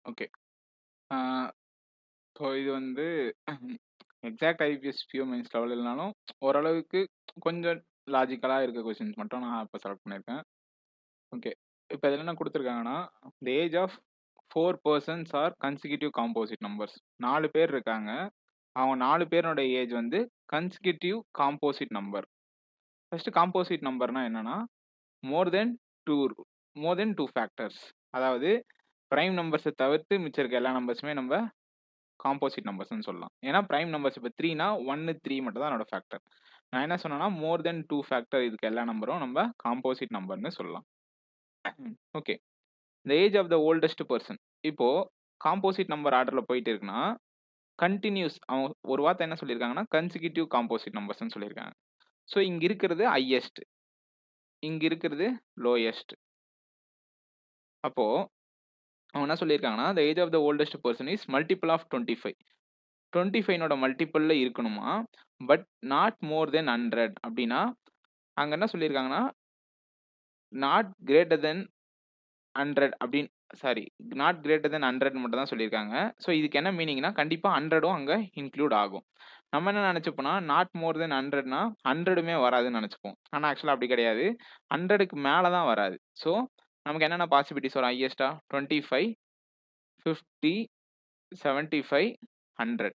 Okay. ஆ so இது வந்து exact IPS பியூ mains level இல்லனாலும், ஓரளவுக்கு கொஞ்சம் லாஜிக்கலா இருக்க கொஸ்டின்ஸ் மட்டும் நான் இப்ப செலக்ட் பண்ணியிருக்கேன். ஓகே. இப்ப இதுல என்ன குடுத்துருக்காங்கன்னா, "the age of 4 persons are consecutive composite numbers." 4 பேர் இருக்காங்க. அவங்க 4 பேரோட ஏஜ் வந்து consecutive composite number. First composite நம்பர்னா என்னன்னா, மோர் தென் 2 மோர் தென் 2 ஃபேக்டர்ஸ். அதாவது பிரைம் நம்பர்ஸ தவிர்த்து மிச்சம் இருக்க எல்லா நம்பர்ஸுமே நம்ப காம்போசிட் நம்பர்ஸ்ன்னு சொல்லலாம். ஏன்னா பிரைம் நம்பர்ஸ் இப்ப 3னா 1, 3 மட்டும் தான் அதோட ஃபேக்டர். நான் என்ன சொன்னேன்னா, மோர் தென் 2 ஃபேக்டர் இருக்க எல்லா நம்பரும் நம்ப காம்போசிட் நம்பர்ன்னு சொல்லலாம். Okay. The age of the oldest person. இப்போ காம்போசிட் நம்பர் ஆர்டர்ல போயிட்டு இருக்குன்னா, கன்டினியூஸ் அவங்க ஒரு வார்த்தை என்ன சொல்லியிருக்காங்கன்னா, கன்சிக்யூட்டிவ் காம்போசிட் நம்பர்ஸ்ன்னு சொல்லியிருக்காங்க. ஸோ இங்க இருக்கிறது ஹையஸ்ட். இங்க இருக்கிறது லோயஸ்ட். அப்போ அவங்க என்ன சொல்லியிருக்காங்கன்னா, the age of the oldest person is multiple of 25. 25னோட மல்டிபிள்ல இருக்கணுமா, பட் நாட் மோர் தென் 100 அப்படின்னா, அங்க என்ன சொல்லியிருக்காங்கன்னா, நாட் கிரேட்டர் தென் 100 அப்படின்னு சாரி நாட் கிரேட்டர் தென் 100 மட்டும் தான் சொல்லியிருக்காங்க. ஸோ இதுக்கு என்ன மீனிங்னா, கண்டிப்பா 100ம் அங்க இன்க்ளூட் ஆகும். நம்ம என்ன நெனச்சுப்போம்னா, நாட் மோர் தென் 100னா 100மே வராதுன்னு நெனச்சுப்போம். ஆனா ஆக்சுவலா அப்படி கிடையாது. 100க்கு மேல தான் வராது. ஸோ நமக்கு என்னென்ன பாசிபிலிட்டீஸ் வரும் ஹையஸ்ட்டா 25, 50, 75, 100.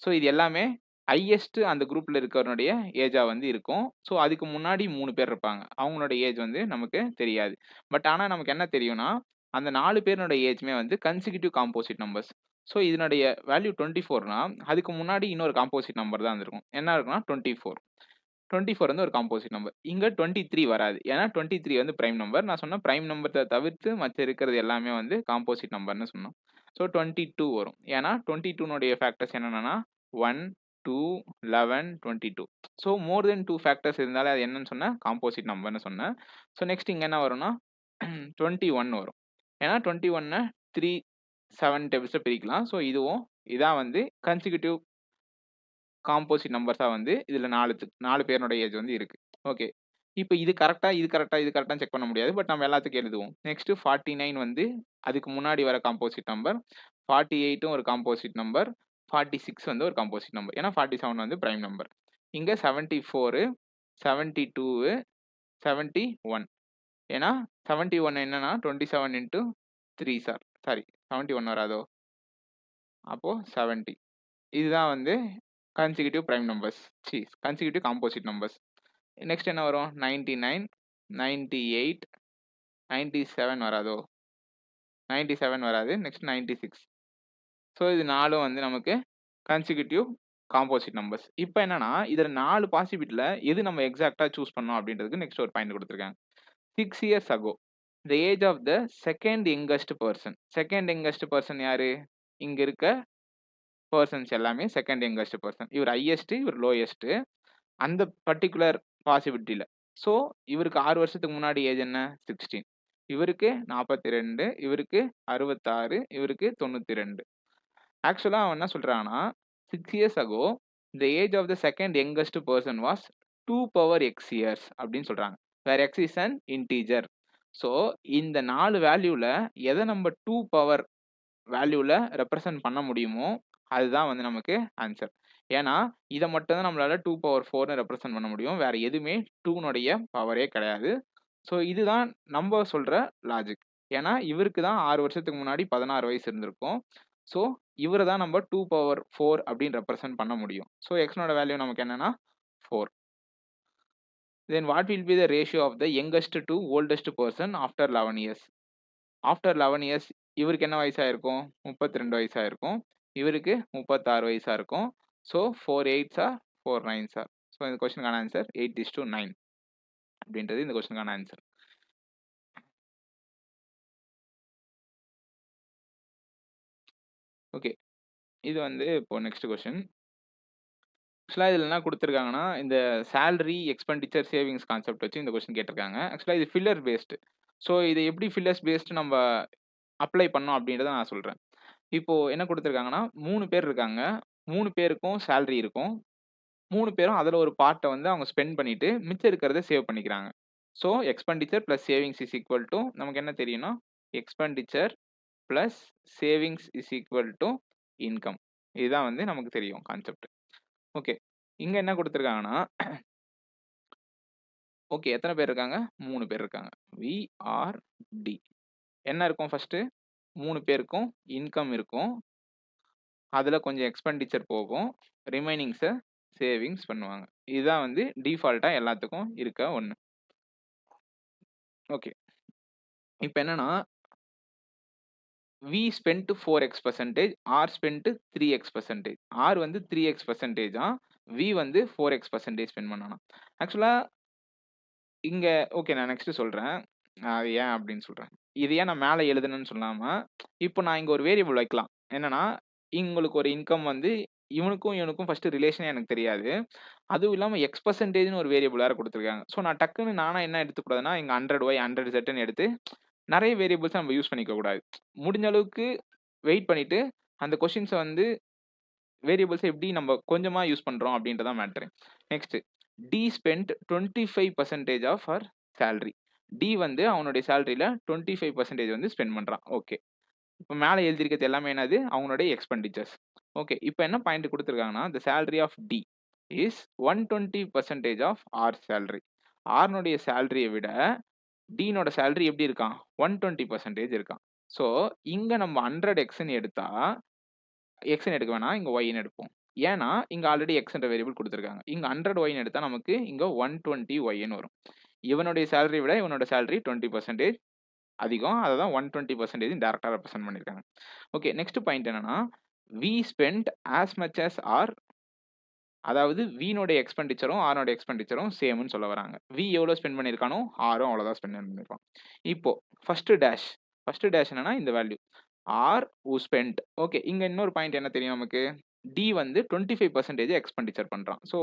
ஸோ இது எல்லாமே ஹையஸ்ட் அந்த குரூப்ல இருக்கிறவனுடைய ஏஜா வந்து இருக்கும். ஸோ அதுக்கு முன்னாடி 3 பேர் இருப்பாங்க. அவங்களோட ஏஜ் வந்து நமக்கு தெரியாது. பட் ஆனா நமக்கு என்ன தெரியும்னா, அந்த 4 பேருனுடைய ஏஜ்மே வந்து கன்சிக்யூட்டிவ் காம்போசிட் நம்பர்ஸ். ஸோ இதனுடைய வேல்யூ 24னா, அதுக்கு முன்னாடி இன்னொரு காம்போசிட் நம்பர் தான் இருந்திருக்கும். என்ன இருக்கும்னா 24. 24 வந்து ஒரு காம்போசிட் நம்பர். இங்க 23 வராது. ஏன்னா 23 வந்து பிரைம் நம்பர். நான் சொன்னேன் பிரைம் நம்பர தவிர்த்து மத்த இருக்கிறது எல்லாமே வந்து காம்போசிட் நம்பர்ன்னு சொன்னோம். ஸோ 22 வரும். ஏன்னா 22னுடைய ஃபேக்டர்ஸ் என்னென்னன்னா 1, 2, 11, 22. ஸோ மோர் தென் 2 ஃபேக்டர்ஸ் இருந்தாலே அது என்னன்னு சொன்னேன்? காம்போசிட் நம்பர்ன்னு சொன்னேன். ஸோ நெக்ஸ்ட் இங்க என்ன வரும்னா 21 வரும். ஏன்னா 21 3, 7 டேபிள்ஸ்ல பிரிக்கலாம். ஸோ இதுவும் இதான் வந்து கன்சிக்யூட்டிவ் காம்போசிட் நம்பர்ஸா வந்து இதுல 4 பேருனோட ஏஜ் வந்து இருக்கு. ஓகே. இப்ப இது கரெக்ட்டா, இது கரெக்ட்டா, இது கரெக்ட்டான்னு செக் பண்ண முடியாது. பட் நம்ம எல்லாத்துக்கும் எழுதுவோம். நெக்ஸ்ட் 49 வந்து அதுக்கு முன்னாடி வர காம்போசிட் நம்பர். 48ம் ஒரு காம்போசிட் நம்பர். 46 வந்து ஒரு காம்போசிட் நம்பர். ஏன்னா 47 வந்து பிரைம் நம்பர். இங்க 74, 72, 71. ஏன்னா 71 என்னன்னா 27 இன்டூ 3 சாரி 71 வராதோ? அப்போ 70. இதுதான் வந்து consecutive prime numbers. Consecutive composite numbers. Next என்ன வரும்? 99, 98, 97 வராதோ? 97 வராது. நெக்ஸ்ட் 96. ஸோ இது 4ம் வந்து நமக்கு கன்சிக்யூட்டிவ் காம்போசிட் நம்பர்ஸ். இப்ப என்னன்னா, இதுல 4 பாசிபிலிட்டில எது நம்ம எக்ஸாக்ட்டா சூஸ் பண்ணோம் அப்படின்றதுக்கு நெக்ஸ்ட் ஒரு பாயிண்ட் குடுத்திருக்காங்க. 6 years ago, the age of the second youngest person. Second youngest person யாரு? இங்க இருக்க பெர்சன்ஸ் எல்லாமே செகண்ட் யங்கஸ்ட் பெர்சன். இவர் ஹையஸ்ட், இவர் லோயஸ்ட். அந்த பர்ட்டிகுலர் பாசிபிலிட்டில. ஸோ, இவருக்கு 6 வருஷத்துக்கு முன்னாடி ஏஜ் என்ன? 16. இவருக்கு 42, இவருக்கு 66, இவருக்கு 92. ஆக்சுவலா அவன் என்ன சொல்றான்னா, 6 years ago, the age of the second youngest person was 2 power x years அப்படின்னு சொல்றாங்க. Where x is an integer. So, இந்த 4 வேல்யூல எத நம்ம 2 பவர் வேல்யூல ரெப்ரசன்ட் பண்ண முடியுமோ, அதுதான் வந்து நமக்கு ஆன்சர். ஏன்னா, இத மட்டும் தான் நம்மளால 2 பவர் 4ன்னு ரெப்ரசன்ட் பண்ண முடியும். வேற எதுவுமே 2னுடைய பவரே கிடையாது. ஸோ இதுதான் நம்ப சொல்ற லாஜிக். ஏன்னா, இவருக்கு தான் 6 வருஷத்துக்கு முன்னாடி 16 வயசு இருந்திருக்கும். ஸோ, இவர தான் நம்ம 2 பவர் 4 அப்படின்னு ரெப்ரசன்ட் பண்ண முடியும். ஸோ, எக்ஸ்னோட வேல்யூ நமக்கு என்னன்னா 4. Then what will be the ratio of the youngest to oldest person after 11 years? After 11 years இவருக்கு என்ன வயசா இருக்கும்? 32 வயசா இருக்கும். இவருக்கு 36 வயசா இருக்கும். ஸோ 4 8 4 9 ஸோ இந்த கொஸ்டினுக்கான ஆன்சர் 8:9 அப்படின்றது இந்த கொஸ்டினுக்கான ஆன்சர். ஓகே. இது வந்து இப்போ நெக்ஸ்ட் கொஸ்டின். ஆக்சுவலா இதுல என்ன குடுத்துருக்காங்கன்னா, இந்த சேலரி, எக்ஸ்பெண்டிச்சர், சேவிங்ஸ் கான்செப்ட் வச்சு இந்த கொஸ்டின் கேட்டிருக்காங்க. ஆக்சுவலா இது ஃபில்லர் பேஸ்டு. ஸோ இத எப்படி ஃபில்லர்ஸ் பேஸ்டு நம்ப அப்ளை பண்ணோம் அப்படின்றத நான் சொல்றேன். இப்போ என்ன குடுத்துருக்காங்கன்னா, 3 பேர் இருக்காங்க. 3 பேருக்கும் சேலரி இருக்கும். 3 பேரும் அதுல ஒரு பார்ட்ட வந்து அவங்க ஸ்பெண்ட் பண்ணிட்டு, மிச்சம் இருக்கிறத சேவ் பண்ணிக்கிறாங்க. So, expenditure plus savings is equal to நமக்கு என்ன தெரியும்னா, expenditure plus savings is equal to income. இதுதான் வந்து நமக்கு தெரியும் கான்செப்ட். ஓகே. இங்க என்ன குடுத்துருக்காங்கன்னா, ஓகே எத்தன பேர் இருக்காங்க? 3 பேர் இருக்காங்க. VRD. என்ன இருக்கும் ஃபர்ஸ்ட்டு? 3 பேருக்கும் இன்கம் இருக்கும். அதுல கொஞ்சம் எக்ஸ்பெண்டிச்சர் போகும். ரிமைனிங்ஸ சேவிங்ஸ் பண்ணுவாங்க. இதுதான் வந்து டிஃபால்ட்டா எல்லாத்துக்கும் இருக்க ஒண்ணு. ஓகே. இப்ப என்னன்னா, V spent 4x%, R spent 3x%. R வந்து 3x%ஆ, வி வந்து 4x% ஸ்பெண்ட் பண்ணானாம். ஆக்சுவலா இங்க ஓகே நான் நெக்ஸ்ட் சொல்றேன். அது ஏன் அப்படின்னு சொல்றேன். இது ஏன் நான் மேல எழுதுனேன்னு சொல்லாம, இப்போ நான் இங்க ஒரு வேரியபிள் வைக்கலாம். என்னன்னா, உங்களுக்கு ஒரு இன்கம் வந்து இவனுக்கும் இவனுக்கும் ஃபர்ஸ்ட் ரிலேஷனே எனக்கு தெரியாது. அதுவும் இல்லாம எக்ஸ்% ஒரு வேரியபிள் வேற குடுத்துருக்காங்க. ஸோ நான் டக்குன்னு நானா என்ன எடுத்துக்கூடாதுன்னா, இங்க 100Y 100Zன்னு எடுத்து நெறைய வேரியபிள்ஸ நம்ம யூஸ் பண்ணிக்க கூடாது. முடிஞ்ச அளவுக்கு வெயிட் பண்ணிட்டு, அந்த கொஸ்டின்ஸ வந்து வேரியபிள்ஸ எப்படி நம்ம கொஞ்சமா யூஸ் பண்றோம் அப்படின்றது தான் matter. Next T spent 25% of her salary. T வந்து அவனுடைய சேலரியில 25% வந்து ஸ்பெண்ட் பண்றான். ஓகே. இப்ப மேல எழுதியிருக்கிறது எல்லாமே என்னது? அவங்களுடைய எக்ஸ்பெண்டிச்சர்ஸ். ஓகே. இப்ப என்ன பாயிண்ட் குடுத்துருக்காங்கன்னா, the salary of T is 120% of R salary. ஆர்னுடைய சேலரிய விட டீனோட சேலரி எப்படி இருக்கான்? 120% இருக்கான். ஸோ இங்க நம்ம 100xன்னு எடுத்தா எக்ஸ்ன்னு எடுக்க வேணாம். இங்க ஒய்ன்னு எடுப்போம். ஏன்னா, இங்க ஆல்ரெடி எக்ஸ்ன்ற வேரியபிள் குடுத்துருக்காங்க. இங்க 100ஒய்ன்னு எடுத்தா நமக்கு இங்க 120ஒய்ன்னு வரும். இவனுடைய சேலரிய விட இவனோட சேலரி 20% அதிகம். அததான் 120% டைரக்ட்டா ரெப்ரசன்ட் பண்ணியிருக்காங்க. ஓகே. நெக்ஸ்ட் பாயிண்ட் என்னன்னா, V spent as much as R. அதாவது வினுடைய எக்ஸ்பெண்டிச்சரும், ஆர்னுடைய எக்ஸ்பெண்டிச்சரும் சேம்ன்னு சொல்ல வராங்க. வி எவ்வளோ ஸ்பெண்ட் பண்ணியிருக்கானோ, ஆரும் அவ்வளோதான் ஸ்பெண்ட் பண்ணியிருப்பான். இப்போ ஃபர்ஸ்ட் டேஷ் என்னன்னா இந்த value. R who spent. Okay. இங்க இன்னொரு பாயிண்ட் என்ன தெரியும் நமக்கு? டி வந்து 25% எக்ஸ்பெண்டிச்சர் பண்றான். ஸோ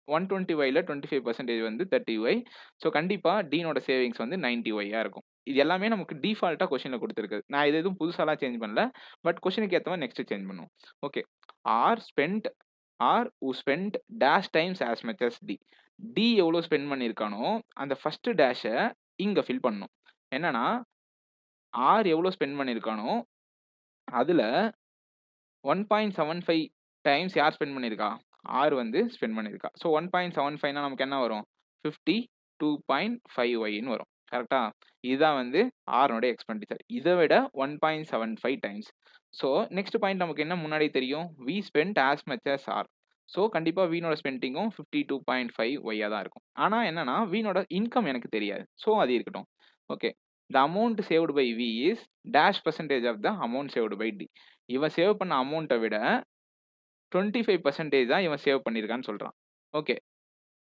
120ஒய்ல 25% வந்து 30ஒய். ஸோ கண்டிப்பா டீனோட சேவிங்ஸ் வந்து 90ஒய்யா இருக்கும். இது எல்லாமே நமக்கு டிஃபால்ட்டா கொஸ்டின்ல குடுத்திருக்கு. நான் இது எதுவும் புதுசாலாம் சேஞ்ச் பண்ணல. பட் கொஸ்டினுக்கு ஏத்த மாரி நெக்ஸ்ட் சேஞ்ச் பண்ணுவோம். Okay. R spent R who spent dash times as much as T. T எவ்வளோ ஸ்பெண்ட் பண்ணியிருக்கானோ, அந்த ஃபர்ஸ்ட் டேஷ இங்க ஃபில் பண்ணணும். என்னன்னா, ஆர் எவ்வளோ ஸ்பெண்ட் பண்ணியிருக்கானோ, அதுல 1.75 டைம்ஸ் யார் ஸ்பெண்ட் பண்ணியிருக்கா? ஆர் வந்து ஸ்பெண்ட் பண்ணியிருக்கா. ஸோ 1.75னா நமக்கு என்ன வரும்? 52.5ஒய்ன்னு வரும். கரெக்ட்டா? இதுதான் வந்து ஆர்னுடைய எக்ஸ்பெண்டிச்சர். இத விட 1.75 டைம்ஸ். ஸோ நெக்ஸ்ட் பாயிண்ட் நமக்கு என்ன முன்னாடி தெரியும்? V spent as much as R. So கண்டிப்பா வினோட ஸ்பெண்டிங்கும் 52.5 ஒய்யா தான் இருக்கும். ஆனா என்னன்னா, வினோட இன்கம் எனக்கு தெரியாது. ஸோ அது இருக்கட்டும். Okay. The amount saved by V is dash percentage of the amount saved by T. இவன் சேவ் பண்ண அமௌண்ட்ட விட 25% தான் இவன் சேவ் பண்ணியிருக்கான்னு சொல்றான். ஓகே.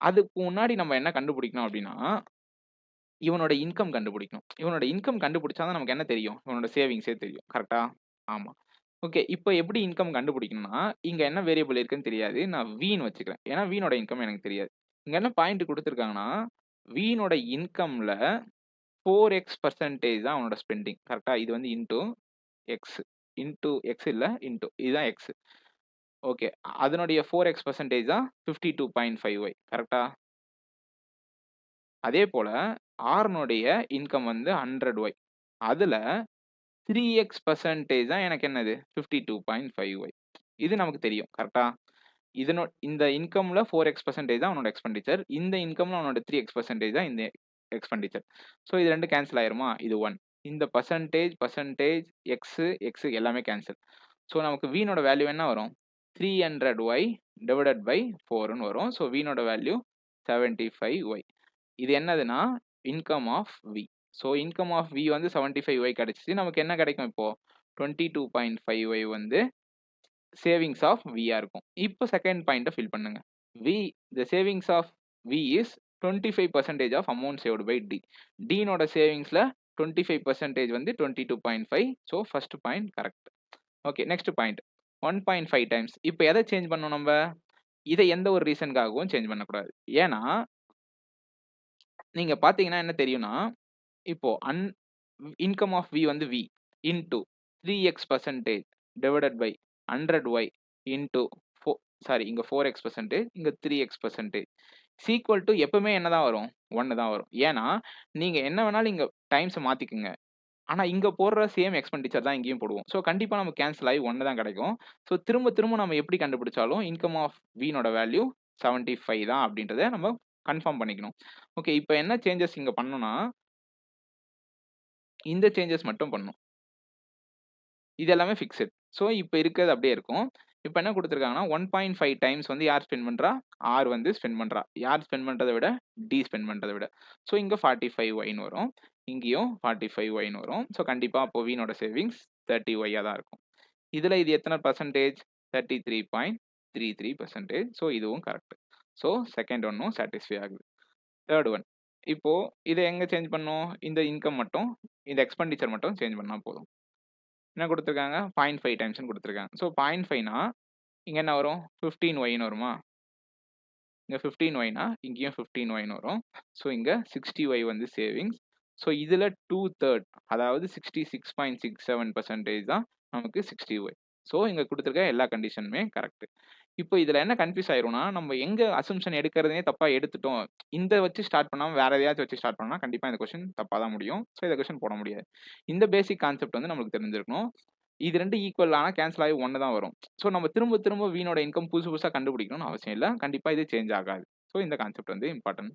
அதுக்கு முன்னாடி நம்ம என்ன கண்டுபிடிக்கணும் அப்டின்னா, இவனோட இன்கம் கண்டுபிடிக்கணும். இவனோட இன்கம் கண்டுபிடிச்சா தான் நமக்கு என்ன தெரியும்? இவனோட சேவிங்ஸே தெரியும். கரெக்ட்டா? ஆமா. ஓகே. இப்ப எப்படி இன்கம் கண்டுபிடிக்கணும்னா, இங்க என்ன வேரியபிள் இருக்குன்னு தெரியாது. நான் வின்னு வச்சுக்கிறேன். ஏன்னா வினோட இன்கம் எனக்கு தெரியாது. இங்க என்ன பாயிண்ட் குடுத்துருக்காங்கன்னா, வினோட இன்கம்ல 4x% தான் அவனோட ஸ்பெண்டிங். கரெக்ட்டா? இது வந்து இன்டூ எக்ஸ். இன்டூ எக்ஸ் இல்ல, இன்டூ இதுதான் எக்ஸ். ஓகே. அதனுடைய 4x% தான் 52.5ஒய். கரெக்ட்டா? அதே போல ஆர்னுடைய இன்கம் வந்து 100ஒய். அதுல 3x% தான் எனக்கு என்னது? 52.5ஒய். இது நமக்கு தெரியும். கரெக்ட்டா? இந்த இன்கம்ல 4x% தான் அவனோட எக்ஸ்பெண்டிச்சர். இந்த இன்கம்ல அவனோட 3x% தான் இந்த எக்ஸ்பெண்டிச்சர். ஸோ இது 2 கேன்சல் ஆயிருமா? இது 1. இந்த பெர்சன்டேஜ், எக்ஸ் எல்லாமே கேன்சல். ஸோ நமக்கு வினோட வேல்யூ என்ன வரும்? 300ஒய் டிவைடட் பை 4ன்னு வரும். ஸோ வினோட வேல்யூ 75ஒய். இது என்னதுன்னா, income of V. So income of V வந்து 75ஒய் கிடைச்சுச்சு. நமக்கு என்ன கிடைக்கும் இப்போ? 22.5ஒய் வந்து சேவிங்ஸ் ஆஃப் வியா இருக்கும். இப்போ செகண்ட் பாயிண்ட்ட ஃபில் பண்ணுங்க. V the savings of V is 25% of amount saved by T. டீனோட சேவிங்ஸ்ல 25% வந்து 22.5. So first point correct. Okay. Next point 1.5 times. இப்ப எத சேஞ்ச் பண்ணணும் நம்ப? இத எந்த ஒரு ரீசன்க்காகவும் சேஞ்ச் பண்ணக்கூடாது. ஏன்னா, நீங்க பார்த்தீங்கன்னா என்ன தெரியும்னா, இப்போ இன்கம் ஆஃப் வி வந்து V into 3x% divided by 100ஒய் இன்டூ இங்க 4x%, இங்க 3x% சீக்வல் டூ எப்பவுமே என்ன தான் வரும்? 1 தான் வரும். ஏன்னா, நீங்க என்ன வேணாலும் இங்க டைம்ஸ மாத்திக்கங்க. ஆனா இங்க போடுற சேம் எக்ஸ்பெண்டிச்சர் தான் இங்கேயும் போடுவோம். ஸோ கண்டிப்பா நமக்கு கேன்சல் ஆகி 1 தான் கிடைக்கும். ஸோ திரும்ப திரும்ப நம்ம எப்படி கண்டுபிடிச்சாலும் இன்கம் ஆஃப் வினோட வேல்யூ 75 தான் அப்படின்றத நம்ம கன்ஃபார்ம் பண்ணிக்கணும். ஓகே, இப்ப என்ன சேஞ்சஸ் இங்க பண்ணணும்னா, இந்த சேஞ்சஸ் மட்டும் பண்ணணும். இது எல்லாமே ஃபிக்ஸட். ஸோ இப்ப இருக்கிறது அப்படியே இருக்கும். இப்ப என்ன குடுத்துருக்காங்கன்னா, 1.5 டைம்ஸ் வந்து யார் ஸ்பெண்ட் பண்றா? ஆர் வந்து ஸ்பெண்ட் பண்றா. யார் ஸ்பெண்ட் பண்றத விட? டி ஸ்பெண்ட் பண்றத விட. ஸோ இங்க 45 ஒய்ன்னு வரும். இங்கேயும் 45 ஒய்ன்னு வரும். ஸோ கண்டிப்பா அப்போ வினோட சேவிங்ஸ் 30 ஒய்யா தான் இருக்கும். இதுல இது எத்தன பெர்சன்டேஜ்? 33.33%. ஸோ இதுவும் கரெக்ட். ஸோ செகண்ட் ஒன்னும் சாட்டிஸ்ஃபை ஆகுது. Third one. இப்போ இத எங்க சேஞ்ச் பண்ணணும்? இந்த இன்கம் மட்டும், இந்த எக்ஸ்பெண்டிச்சர் மட்டும் சேஞ்ச் பண்ணா போதும். என்ன குடுத்துருக்காங்க? 0.5 டைம்ஸ்ன்னு குடுத்துருக்காங்க. ஸோ 0.5னா இங்க என்ன வரும்? 15 ஒய்ன்னு வருமா? இங்க 15 ஒய்னா இங்கேயும் 15 ஒய்ன்னு வரும். ஸோ இங்க 60 ஒய் வந்து சேவிங்ஸ். ஸோ இதுல 2/3 அதாவது 66.67% தான் நமக்கு 60 ஒய். ஸோ இங்க குடுத்துருக்க எல்லா கண்டிஷனுமே கரெக்ட். இப்போ இதுல என்ன கன்ஃப்யூஸ் ஆயிரும்னா, நம்ம எங்க அசம்ப்ஷன் எடுக்கிறதே தப்பா எடுத்துட்டோம். இந்த வச்சு ஸ்டார்ட் பண்ணாம வேற எதையாச்சும் வச்சு ஸ்டார்ட் பண்ணா கண்டிப்பா இந்த கொஸ்டின் தப்பா தான் முடியும். ஸோ இந்த கொஸ்டின் போட முடியாது. இந்த பேசிக் கான்செப்ட் வந்து நமக்கு தெரிஞ்சிருக்கணும். இது 2 ஈக்குவல் ஆனா கேன்சல் ஆகி 1 தான் வரும். ஸோ நம்ம திரும்ப திரும்ப வீணோட இன்கம் புதுசு புதுசா கண்டுபிடிக்கணும்னு அவசியம் இல்ல. கண்டிப்பா இது சேஞ்ச் ஆகாது. ஸோ இந்த கான்செப்ட் வந்து இம்பார்ட்டன்ட்.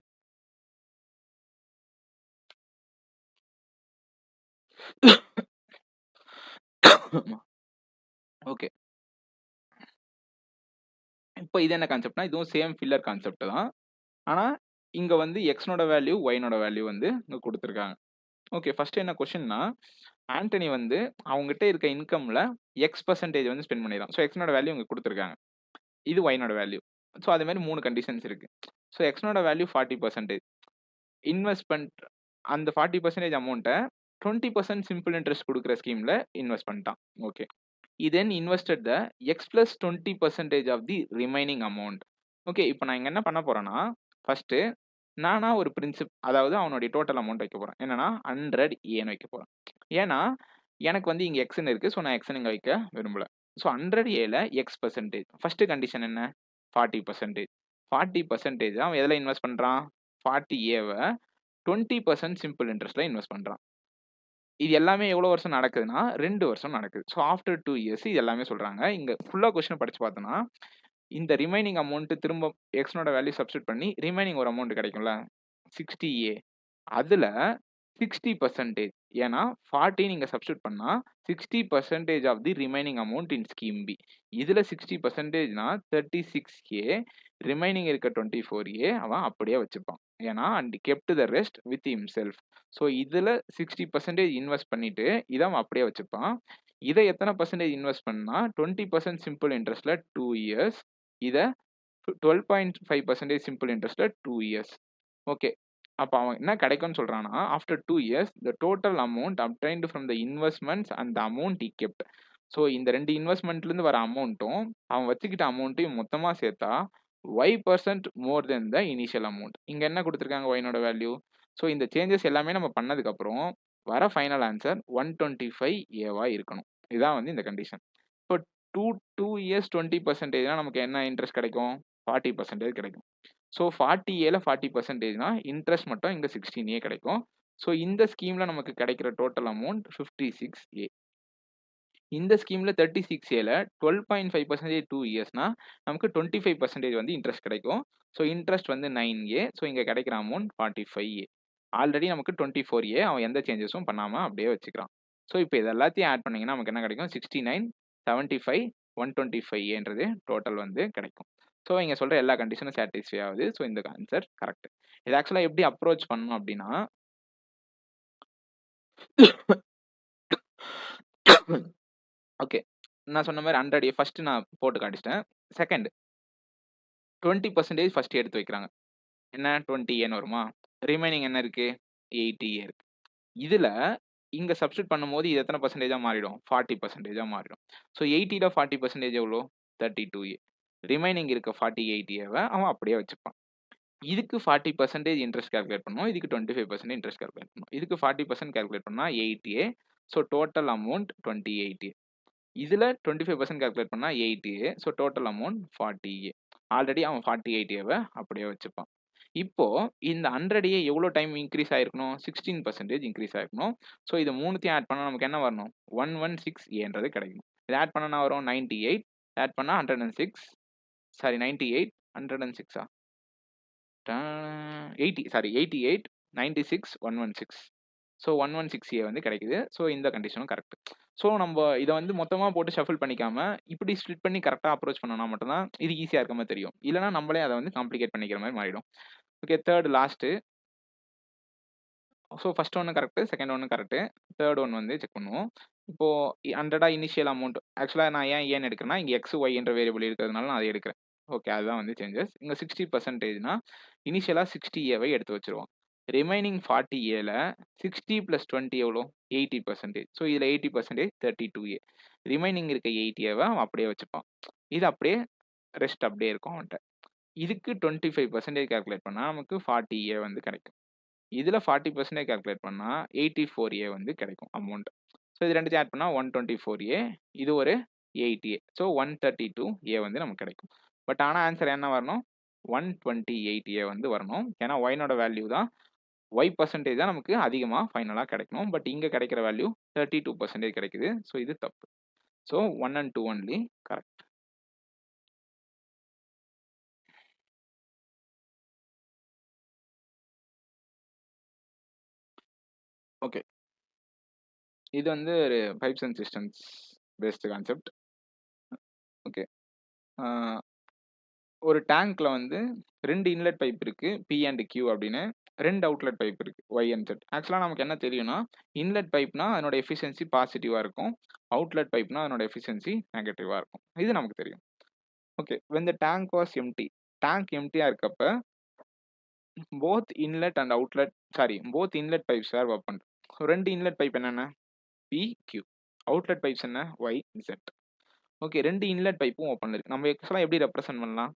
ஓகே. இப்போ இது என்ன கான்செப்ட்னா, இதுவும் சேம் ஃபில்லர் கான்செப்ட் தான். ஆனா இங்க வந்து எக்ஸ்னோட வேல்யூ, ஒய்னோட வேல்யூ வந்து இங்க குடுத்துருக்காங்க. ஓகே. ஃபர்ஸ்ட் என்ன கொஸ்டின்னா, ஆண்டனி வந்து அவங்ககிட்ட இருக்க இன்கம்ல எக்ஸ் பெர்சன்டேஜ் வந்து ஸ்பெண்ட் பண்ணிறான். ஸோ எக்ஸ்னோட வேல்யூ இங்க குடுத்துருக்காங்க. இது ஒய்னோட வேல்யூ. ஸோ அதே மாரி 3 கண்டிஷன்ஸ் இருக்கு. ஸோ எக்ஸ்னோட வேல்யூ 40%. இன்வெஸ்ட்மென்ட் அந்த 40% அமௌண்ட்ட 20% சிம்பிள் இன்ட்ரெஸ்ட் குடுக்குற ஸ்கீம்ல இன்வெஸ்ட் பண்ணிட்டான். Okay. He then invested the X plus 20% of the remaining amount. Okay. இப்ப நான் இங்க என்ன பண்ண போறேன்னா, ஃபர்ஸ்ட்டு நானா ஒரு அதாவது அவனுடைய டோட்டல் அமௌண்ட் வைக்க போறேன். என்னன்னா 100 ஏன்னு வைக்க போறேன். ஏன்னா, எனக்கு வந்து இங்க எக்ஸ்ன்னு இருக்கு. ஸோ நான் எக்ஸ்ன்னு இங்க வைக்க விரும்பல. ஸோ 100 ஏல எக்ஸ் பெர்சன்டேஜ். ஃபர்ஸ்ட் கண்டிஷன் என்ன? 40%. 40% அவன் எதுல இன்வெஸ்ட் பண்றான்? 40 ஏவ 20% சிம்பிள் இன்ட்ரெஸ்ட்ல இன்வெஸ்ட் பண்றான். இது எல்லாமே எவ்வளோ வருஷம் நடக்குதுன்னா, 2 வருஷம் நடக்குது. ஸோ ஆஃப்டர் 2 இயர்ஸ் இது எல்லாமே சொல்றாங்க. இங்க ஃபுல்லா கொஸ்டின படிச்சு பார்த்தோம்னா, இந்த ரிமைனிங் அமௌண்ட் திரும்ப எக்ஸ்னோட வேல்யூ சப்ஸ்டிட்யூட் பண்ணி ரிமைனிங் ஒரு அமௌண்ட் கிடைக்கும்ல. 60 ஏ. அதுல 60% ஏன்னா 40 நீங்க சப்ஸ்டிட்யூட் பண்ணா 60% of the remaining amount in scheme B. இதுல 60%னா 36 ஏ. ரிமைனிங் இருக்க 24 ஏ அவன் அப்படியே வச்சுப்பான். ஏன்னா and kept the rest with himself. So இதுல 60% இன்வெஸ்ட் பண்ணிட்டு இத அவன் அப்படியே வச்சுப்பான். இத எத்தன பெர்சன்டேஜ் இன்வெஸ்ட் பண்ணா 20% சிம்பிள் இன்ட்ரெஸ்ட்ல 2 இயர்ஸ். இத 12.5% சிம்பிள் இன்ட்ரெஸ்ட்ல 2 இயர்ஸ். ஓகே. அப்ப அவன் என்ன கிடைக்கும்னு சொல்றான்னா, after 2 years the total amount obtained from the investments and the amount he kept. So இந்த 2 இன்வெஸ்ட்மென்ட்ல இருந்து வர அமௌண்ட்டும், அவன் வச்சுக்கிட்ட அமௌண்ட்டையும் மொத்தமா சேர்த்தா Y% more then the initial amount. இங்க என்ன குடுத்துருக்காங்க ஒய்னோட வேல்யூ. ஸோ இந்த சேஞ்சஸ் எல்லாமே நம்ம பண்ணதுக்கு அப்புறம் வர ஃபைனல் ஆன்சர் 125 ஏவா இருக்கணும். இதான் வந்து இந்த கண்டிஷன். இப்போ 2 இயர்ஸ் 20%னா நமக்கு என்ன இன்ட்ரெஸ்ட் கிடைக்கும்? 40% கிடைக்கும். ஸோ 40 ஏல 40%னா இன்ட்ரெஸ்ட் மட்டும் இங்க 16 ஏ கிடைக்கும். ஸோ இந்த ஸ்கீம்ல நமக்கு கிடைக்கிற டோட்டல் அமௌண்ட் 56 ஏ. இந்த ஸ்கீம்ல 36 ஏல 12.5% 2 இயர்ஸ்னா நமக்கு 25% வந்து இன்ட்ரெஸ்ட் கிடைக்கும். ஸோ இன்ட்ரெஸ்ட் வந்து 9 ஏ. ஸோ இங்க கிடைக்கிற அமௌண்ட் 45 ஏ. ஆல்ரெடி நமக்கு 24 ஏ அவன் எந்த சேஞ்சஸும் பண்ணாம அப்படியே வச்சுக்கிறான். ஸோ இப்போ இது எல்லாத்தையும் ஆட் பண்ணீங்கன்னா நமக்கு என்ன கிடைக்கும்? 69, 75, 125 ஏன்றது டோட்டல் வந்து கிடைக்கும். ஸோ இங்க சொல்ற எல்லா கண்டிஷனும் சாட்டிஸ்ஃபை ஆகுது. ஸோ இந்த ஆன்சர் கரெக்ட். இது ஆக்சுவலா எப்படி அப்ரோச் பண்ணணும் அப்படின்னா, ஓகே. நான் சொன்ன மாரி 100 ஃபர்ஸ்ட் நான் போட்டு காட்டிட்டேன். செகண்ட் 20% ஃபர்ஸ்ட் எடுத்து வைக்கிறாங்க. என்ன 20 ஏன்னு வருமா? ரிமைனிங் என்ன இருக்கு? 80 ஏ இருக்கு. இதுல இங்க சப்ஸ்டிட்யூட் பண்ணும்போது இது எத்தன பெர்சன்டேஜா மாறிடும்? 40%ஆ மாறிடும். ஸோ 80ல 40% எவ்வளோ? 32 ஏ. ரிமைனிங் இருக்க 48 ஏவ அவன் அப்படியே வச்சுப்பான். இதுக்கு 40% இன்ட்ரெஸ்ட் கால்குலேட் பண்ணணும். இதுக்கு 25% இன்ட்ரெஸ்ட் கால்குலேட் பண்ணணும். இதுக்கு 40% கால்குலேட் பண்ணா 8 ஏ. ஸோ டோட்டல் அமௌண்ட் 28 ஏ. இதுல 25% கால்குலேட் பண்ணா 8 ஏ. ஸோ டோட்டல் அமௌண்ட் 40 ஏ. ஆல்ரெடி அவன் 48 ஏவ அப்படியே வச்சுப்பான். இப்போ இந்த 100 எவ்வளோ டைம் இன்கிரீஸ் ஆயிருக்கணும்? 16% இன்கிரீஸ் ஆயிருக்கணும். ஸோ இது 3த்தையும் ஆட் பண்ணா நமக்கு என்ன வரணும்? 116ஏன்றது கிடைக்கும். இத ஆட் பண்ணா என்ன வரும்? 98 ஆட் பண்ணா 106 சாரி 98 106ஆ? 80 சாரி 88 96 116. ஸோ 116ஏ வந்து கிடைக்குது. ஸோ இந்த கண்டிஷனும் கரெக்ட். ஸோ நம்ப இத வந்து மொத்தமா போட்டு ஷஃபிள் பண்ணிக்காம, இப்படி ஸ்ப்ளிட் பண்ணி கரெக்ட்டா அப்ரோச் பண்ணோம்னா மட்டும் தான் இது ஈஸியா இருக்க மாரி தெரியும். இல்லன்னா நம்மளே அத வந்து காம்ப்ளிகேட் பண்ணிக்கிற மாரி மாறிடும். Okay 3 last. ஸோ ஃபர்ஸ்ட் ஒன்னு கரெக்ட், செகண்ட் ஒன்னு கரெக்ட். தேர்ட் ஒன் வந்து செக் பண்ணுவோம். இப்போ 100 இனிஷியல் அமௌண்ட். ஆக்சுவலா நான் ஏன் எடுக்கிறேன்னா, இங்க எக்ஸ், ஒய் என்ற வேரியபிள் இருக்கிறதுனால நான் அத எடுக்கிறேன். ஓகே அதுதான் வந்து சேஞ்சஸ். இங்க 60%னா இனிஷியலா 60ஏவை எடுத்து வச்சுருவோம். ரிமைனிங் 40ஏல 60 + 20 எவ்வளோ? 80%. ஸோ இதுல 80% 32ஏ. ரிமைனிங் இருக்க 8ஏவ அவன் அப்படியே வச்சுப்பான். இது அப்படியே ரெஸ்ட் அப்படியே இருக்கும் அவன்ட்ட. இதுக்கு 25% கால்குலேட் பண்ணா நமக்கு 40ஏ வந்து கிடைக்கும். இதுல 40% கால்குலேட் பண்ணா 84ஏ வந்து கிடைக்கும் அமௌண்ட். ஸோ இது 2த்தையும் ஆட் பண்ணா 124ஏ. இது ஒரு 8ஏ. ஸோ 132ஏ வந்து நமக்கு கிடைக்கும். பட் ஆனா ஆன்ஸர் என்ன வரணும்? 128ஏ வந்து வரணும். ஏன்னா ஒய்னோட வேல்யூ தான் ஒய் பெர்சன்டேஜ் தான் நமக்கு அதிகமா ஃபைனலா கிடைக்கணும். பட் இங்க கிடைக்கிற வேல்யூ 32% கிடைக்குது. ஸோ இது தப்பு. So 1 and 2 only correct. Okay. இது வந்து ஒரு pipes and systems based concept. Okay. ஆ ஒரு டேங்க்ல வந்து 2 இன்லெட் பைப் இருக்கு. பி அண்ட் கியூ அப்படின்னு. 2 அவுட்லெட் பைப் இருக்கு. Y and Z. ஆக்சுவலா நமக்கு என்ன தெரியும்னா, இன்லெட் பைப்னா அதனோட எஃபிஷியன்சி பாசிட்டிவா இருக்கும். அவுட்லெட் பைப்னா அதனோட எஃபிஷியன்சி நெகட்டிவா இருக்கும். இது நமக்கு தெரியும். Okay. When the tank was empty. Tank எம்ப்டியா இருக்கப்ப both inlet pipes were open. 2 inlet pipe என்னென்ன? P, Q. அவுட்லெட் பைப்ஸ் என்ன? Y, Z. ஓகே. 2 இன்லெட் பைப்பும் ஓப்பன்ல இருக்கு. நம்ம ஆக்சுவலா எப்படி ரெப்ரசென்ட் பண்ணலாம்?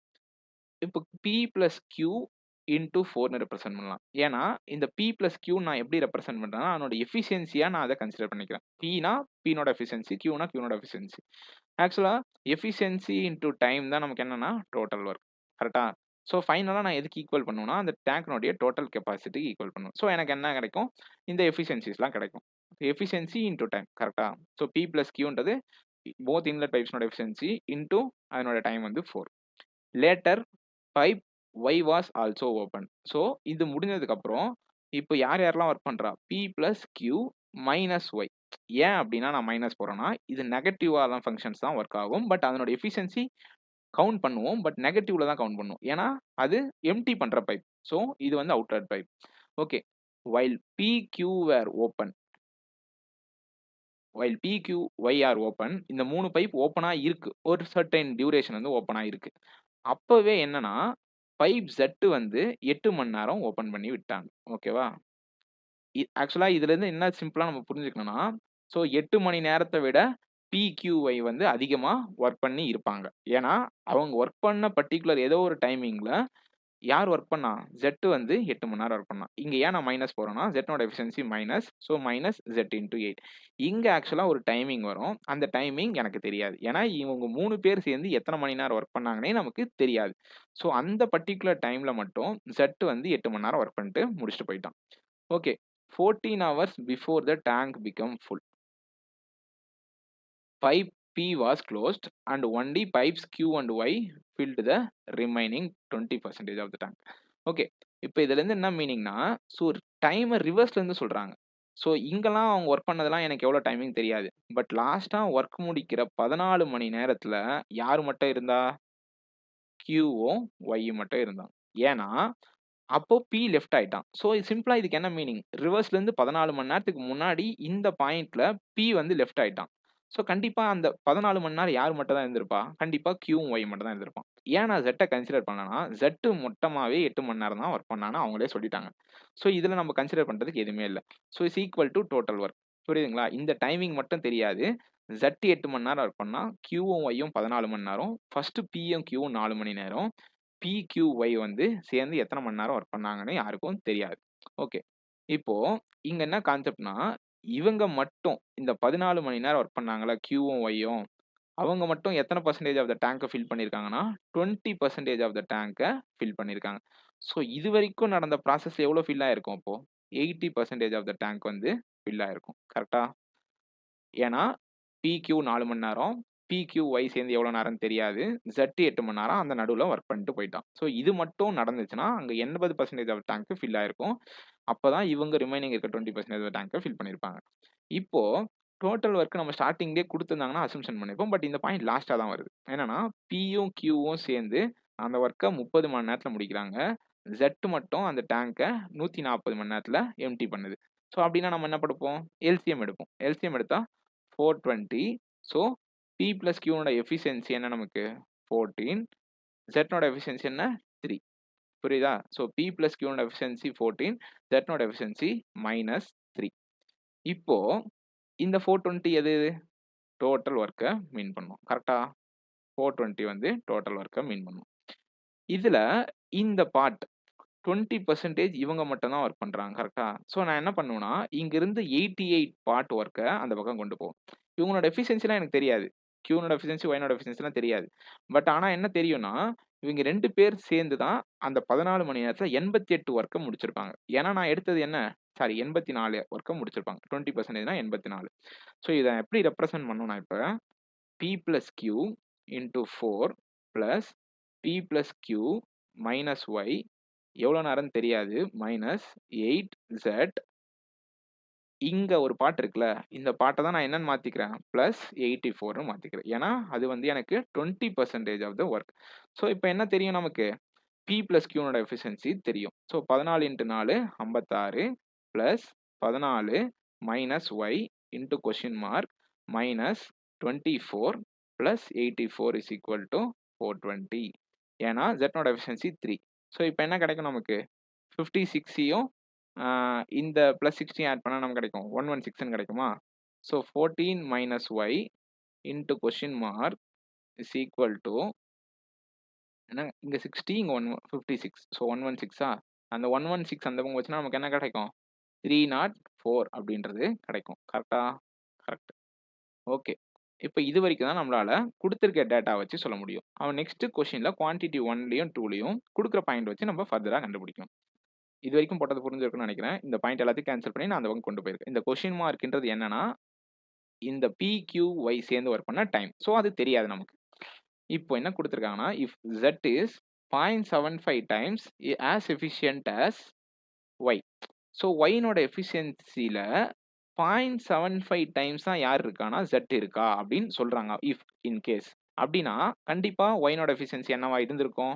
இப்போ P பிளஸ் Q இன்டூ 4ன்னு ரெப்ரசென்ட் பண்ணலாம். ஏன்னா, இந்த P பிளஸ் Q நான் எப்படி ரெப்ரசென்ட் பண்றேன்னா, அதனோட எஃபிஷியன்சியா நான் அத கன்சிடர் பண்ணிக்கிறேன். Pனா Pனோட எஃபிஷியன்சி, Qனா Qனோட எஃபிஷியன்சி. ஆக்சுவலா எஃபிஷியன்சி இன்டூ டைம் தான் நமக்கு என்னன்னா டோட்டல் வொர்க். கரெக்ட்டா? ஸோ ஃபைனலா நான் எதுக்கு ஈக்குவல் பண்ணுவேன்னா, அந்த டேங்க்னுடைய டோட்டல் கெப்பாசிட்டிக்கு ஈக்குவல் பண்ணுவேன். ஸோ எனக்கு என்ன கிடைக்கும்? இந்த எஃபிஷியன்சிஸ்லாம் கிடைக்கும். Efficiency into time. கரெக்ட்டா? ஸோ P பிளஸ் Qன்றது போத் இன்லெட் பைப்ஸ்னோட எஃபிஷியன்சி இன்டூ அதனோட டைம் வந்து 4. Later pipe Y was also open. So இது முடிஞ்சதுக்கப்புறம், இப்போ யார் யாரெல்லாம் ஒர்க் பண்றா? P plus Q minus Y. ஏன் அப்படின்னா நான் மைனஸ் போடுறேன்னா, இது நெகட்டிவான ஃபங்ஷன்ஸ் தான் ஒர்க் ஆகும். பட் அதனோட எஃபிஷியன்சி கவுண்ட் பண்ணுவோம். பட் நெகட்டிவ்ல தான் கவுண்ட் பண்ணுவோம். ஏன்னா, அது எம்ப்டி பண்ற பைப். ஸோ இது வந்து outlet pipe. Okay. While P, Q were open. While P, Q, Y are open. இந்த 3 பைப் ஓப்பனா இருக்கு. ஒரு சர்டைன் டியூரேஷன் வந்து ஓப்பனா இருக்கு. அப்பவே என்னன்னா, பைப் Z வந்து 8 மணி நேரம் ஓப்பன் பண்ணி விட்டாங்க. ஓகேவா? ஆக்சுவலா இதுலருந்து என்ன சிம்பிளா நம்ம புரிஞ்சுக்கணும்னா, ஸோ 8 மணி நேரத்த விட PQY வந்து அதிகமா வொர்க் பண்ணி இருப்பாங்க. ஏன்னா, அவங்க வொர்க் பண்ண பர்ட்டிகுலர் ஏதோ ஒரு டைமிங்ல யார் வொர்க் பண்ணா? Z வந்து 8 மணி நேரம் வொர்க் பண்ணான். இங்க ஏன் நான் மைனஸ் போடுறேன்னா, Zனோட efficiency minus. So minus Z into 8. இங்க ஆக்சுவலா ஒரு டைமிங் வரும். அந்த டைமிங் எனக்கு தெரியாது. ஏன்னா, இவங்க 3 பேர் சேர்ந்து எத்தன மணி நேரம் வொர்க் பண்ணாங்கன்னே நமக்கு தெரியாது. ஸோ அந்த பர்ட்டிகுலர் டைம்ல மட்டும் Z வந்து 8 மணி நேரம் வொர்க் பண்ணிட்டு முடிச்சுட்டு போயிட்டான். Okay. 14 hours before the tank become full. Pipe P was closed and only pipes Q and Y filled the remaining 20% of the tank. Okay. இப்ப இதுலருந்து என்ன மீனிங்னா, ஸோ டைம ரிவர்ஸ்ல இருந்து சொல்றாங்க. ஸோ இங்கலாம் அவங்க வொர்க் பண்ணதெல்லாம் எனக்கு எவ்வளோ டைமிங் தெரியாது. பட் லாஸ்ட்டா வொர்க் முடிக்கிற 14 மணி நேரத்துல யாரு மட்டும் இருந்தா? Qவும் Yயும் மட்டும் இருந்தாங்க. ஏன்னா, அப்போ P லெஃப்ட் ஆயிட்டான். ஸோ சிம்பிளா இதுக்கு என்ன மீனிங்? ரிவர்ஸ்ல இருந்து 14 மணி நேரத்துக்கு முன்னாடி இந்த பாயிண்ட்ல P வந்து லெஃப்ட் ஆயிட்டான். ஸோ கண்டிப்பா அந்த 14 மணி நேரம் யார் மட்டும் தான் இருந்திருப்பா? கண்டிப்பா Qவும் Y மட்டும் தான் இருந்திருப்பான். ஏன் நான் Zட்ட கன்சிடர் பண்ணேன்னா, Z மொத்தமாவே 8 மணி நேரம் தான் வொர்க் பண்ணான்னு அவங்களே சொல்லிட்டாங்க. ஸோ இதுல நம்ம கன்சிடர் பண்றதுக்கு எதுவுமே இல்ல. So is equal to total work. புரியுதுங்களா? இந்த டைமிங் மட்டும் தெரியாது. Z 8 மணி நேரம் வொர்க் பண்ணா, Qவும் Yயும் 14 மணி நேரம். ஃபர்ஸ்ட் Pயும் Qவும் 4 மணி நேரம். PQY வந்து சேர்ந்து எத்தன மணி நேரம் வொர்க் பண்ணாங்கன்னு யாருக்கும் தெரியாது. ஓகே. இப்போ இங்க என்ன கான்செப்ட்னா, இவங்க மட்டும் இந்த 14 மணி நேரம் வொர்க் பண்ணாங்கல்ல Qவும் Yயும், அவங்க மட்டும் எத்தன பெர்சன்டேஜ் ஆஃப் த டேங்க்க ஃபில் பண்ணியிருக்காங்கன்னா, 20% ஆஃப் த டேங்க்க ஃபில் பண்ணியிருக்காங்க. ஸோ இதுவரைக்கும் நடந்த ப்ராசஸ்ல எவ்வளோ ஃபில் ஆயிருக்கும் அப்போ? 80% ஆஃப் த டேங்க் வந்து ஃபில் ஆயிருக்கும். கரெக்ட்டா? ஏன்னா, PQ 4 மணி நேரம், PQY சேர்ந்து எவ்வளோ நேரம்னு தெரியாது. Z 8 மணி நேரம் அந்த நடுவுல வொர்க் பண்ணிட்டு போயிட்டான். ஸோ இது மட்டும் நடந்துச்சுன்னா, அங்க 80% ஆஃப் டேங்க் ஃபில் ஆயிருக்கும். அப்பதான் இவங்க ரிமைனிங் இருக்க 20% ஆஃப் டேங்க்க ஃபில் பண்ணியிருப்பாங்க. இப்போ டோட்டல் வொர்க் நம்ம ஸ்டார்ட்டிங்லயே குடுத்திருந்தாங்கன்னா அசம்ப்ஷன் பண்ணிப்போம். பட் இந்த பாயிண்ட் லாஸ்ட்டா தான் வருது. என்னன்னா, Pயும் Qவும் சேர்ந்து அந்த வொர்க்க 30 மணி நேரத்துல முடிக்கிறாங்க. Z மட்டும் அந்த டேங்க்க 140 மணி நேரத்துல எம்ப்டி பண்ணுது. ஸோ அப்டின்னா நம்ம என்ன எடுப்போம்? எல்சிஎம் எடுப்போம். எல்சிஎம் எடுத்தா 420. ஸோ P பிளஸ் Q னோட எஃபிஷியன்சி என்ன நமக்கு? 14. Z னோட எஃபிஷியன்சி என்ன? 3. புரியுதா? ஸோ P பிளஸ் Q னோட எஃபிஷியன்சி 14. Z னோட எஃபிஷியன்சி -3. இப்போ இந்த 420 எது? டோட்டல் வொர்க்க மீன் பண்ணும். கரெக்ட்டா? 420 வந்து டோட்டல் வொர்க்க மீன் பண்ணும். இதுல இந்த பார்ட் 20% இவங்க மட்டும் தான் வொர்க் பண்றாங்க. கரெக்ட்டா? ஸோ நான் என்ன பண்ணுவேன்னா, இங்கிருந்து 88 பார்ட் வொர்க்க அந்த பக்கம் கொண்டு போவோம். இவங்களோட எஃபிஷியன்சிலாம் எனக்கு தெரியாது. Q னோட எஃபிஷியன்சி, Y னோட எஃபிஷியன்சிலாம் தெரியாது. பட் ஆனா என்ன தெரியும்னா, இவங்க 2 பேர் சேர்ந்து தான் அந்த 14 மணி நேரத்துல 88 வொர்க்க முடிச்சிருப்பாங்க. ஏன்னா நான் எடுத்தது என்ன? சாரி 84 வொர்க்க முடிச்சிருப்பாங்க. 20%னா 84. ஸோ இத எப்படி ரெப்ரசன்ட் பண்ணணும்னா இப்ப, P plus Q into 4 plus P plus Q minus Y எவ்வளோ நேரம்னு தெரியாது. மைனஸ் 8Z இங்க ஒரு பார்ட் இருக்குல்ல, இந்த பார்ட்ட தான் நான் என்னன்னு மாத்திக்கிறேன், பிளஸ் 84ன்னு மாத்திக்கிறேன். ஏன்னா, அது வந்து எனக்கு 20% ஆஃப் த வொர்க். ஸோ இப்ப என்ன தெரியும் நமக்கு? P பிளஸ் Q னோட எஃபிஷியன்சி தெரியும். So 14 into 4 56 plus 14 minus Y into question mark minus 24 plus 84 is equal to 420. ஏன்னா, Z னோட எஃபிஷியன்சி 3. ஸோ இப்ப என்ன கிடைக்கும் நமக்கு? 56யும் இந்த பிளஸ் 16 ஆட் பண்ணா நமக்கு கிடைக்கும். 116ன்னு கிடைக்குமா? So 14 minus Y into question mark is equal to என்ன இங்க 60 இங்க 56. ஸோ 116ஆ? அந்த 116 அந்த பக்கம் வச்சுனா நமக்கு என்ன கிடைக்கும்? 304 அப்படின்றது கிடைக்கும். கரெக்ட்டா? கரெக்ட். ஓகே. இப்ப இதுவரைக்கும் தான் நம்மளால குடுத்திருக்க டேட்டா வச்சு சொல்ல முடியும். அவன் நெக்ஸ்ட் கொஸ்டின்ல குவான்டிட்டி 1லயும் 2லயும் குடுக்குற பாயிண்ட் வச்சு நம்ம ஃபர்தரா கண்டுபிடிக்கணும். இதுவரைக்கும் போட்டது புரிஞ்சிருக்கும்னு நெனைக்கிறேன். இந்த பாயிண்ட் எல்லாத்தையும் கேன்சல் பண்ணி நான் அந்த பக்கம் கொண்டு போயிருக்கேன். இந்த கொஸ்டின் மார்க்ன்றது என்னன்னா, இந்த P, Q, Y சேர்ந்து வொர்க் பண்ண டைம். ஸோ அது தெரியாது நமக்கு. இப்போ என்ன குடுத்திருக்காங்கன்னா, if Z is 0.75 times as efficient as Y. So Y னோட எஃபிஷியன்சில 0.75 டைம்ஸ் தான் யார் இருக்கான்னா, Z இருக்கா அப்படின்னு சொல்றாங்க. If in case. அப்படின்னா, கண்டிப்பா Y னோட எஃபிஷியன்சி என்னவா இருந்திருக்கும்?